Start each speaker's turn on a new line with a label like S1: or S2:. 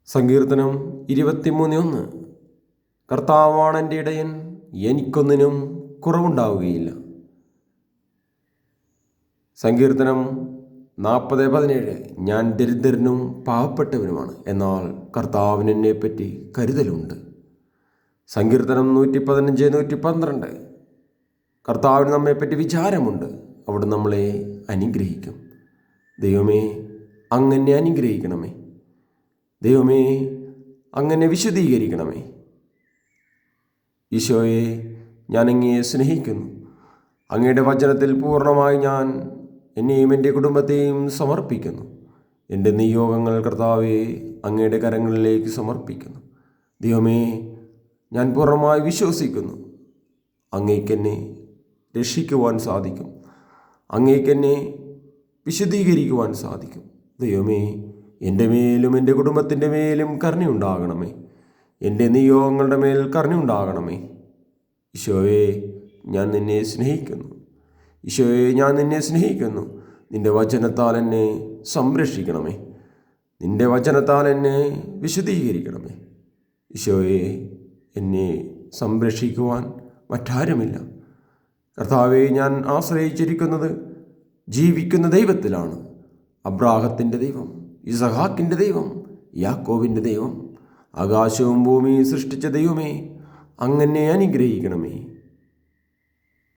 S1: സങ്കീർത്തനം 23:1. കർത്താവാണ് എൻ്റെ ഇടയൻ, എനിക്കൊന്നിനും കുറവുണ്ടാവുകയില്ല. സങ്കീർത്തനം 40:17. ഞാൻ ദരിദ്രനും പാവപ്പെട്ടവനുമാണ്, എന്നാൽ കർത്താവിന് എന്നെപ്പറ്റി കരുതലുണ്ട്. സങ്കീർത്തനം 115, 112. കർത്താവിന് നമ്മെപ്പറ്റി വിചാരമുണ്ട്, അവിടെ നമ്മളെ അനുഗ്രഹിക്കും. ദൈവമേ, അങ്ങനെ അനുഗ്രഹിക്കണമേ. ദൈവമേ, അങ്ങനെ വിശുദ്ധീകരിക്കണമേ. ഈശോയെ, ഞാൻ അങ്ങയെ സ്നേഹിക്കുന്നു. അങ്ങയുടെ വചനത്തിൽ പൂർണ്ണമായി ഞാൻ എന്നെയും എൻ്റെ കുടുംബത്തെയും സമർപ്പിക്കുന്നു. എൻ്റെ നിയോഗങ്ങൾ കർത്താവെ അങ്ങയുടെ കരങ്ങളിലേക്ക് സമർപ്പിക്കുന്നു. ദൈവമേ, ഞാൻ പൂർണ്ണമായി വിശ്വസിക്കുന്നു അങ്ങേക്കെന്നെ രക്ഷിക്കുവാൻ സാധിക്കും, അങ്ങേക്കെന്നെ വിശുദ്ധീകരിക്കുവാൻ സാധിക്കും. ദൈവമേ, എൻ്റെ മേലും എൻ്റെ കുടുംബത്തിൻ്റെ മേലും കരുണയുണ്ടാകണമേ. എൻ്റെ നിയോഗങ്ങളുടെ മേൽ കരുണയുണ്ടാകണമേ. ഈശോയെ, ഞാൻ നിന്നെ സ്നേഹിക്കുന്നു. ഈശോയെ, ഞാൻ നിന്നെ സ്നേഹിക്കുന്നു. നിൻ്റെ വചനത്താൽ എന്നെ സംരക്ഷിക്കണമേ. നിൻ്റെ വചനത്താൽ എന്നെ വിശുദ്ധീകരിക്കണമേ. ഈശോയെ, എന്നെ സംരക്ഷിക്കുവാൻ മറ്റാരുമില്ല. കർത്താവെ, ഞാൻ ആശ്രയിച്ചിരിക്കുന്നത് ജീവിക്കുന്ന ദൈവത്തിലാണ്. അബ്രാഹത്തിൻ്റെ ദൈവം, ഇസഹാക്കിൻ്റെ ദൈവം, യാക്കോബിൻ്റെ ദൈവം, ആകാശവും ഭൂമിയും സൃഷ്ടിച്ച ദൈവമേ, അങ്ങനെ അനുഗ്രഹിക്കണമേ.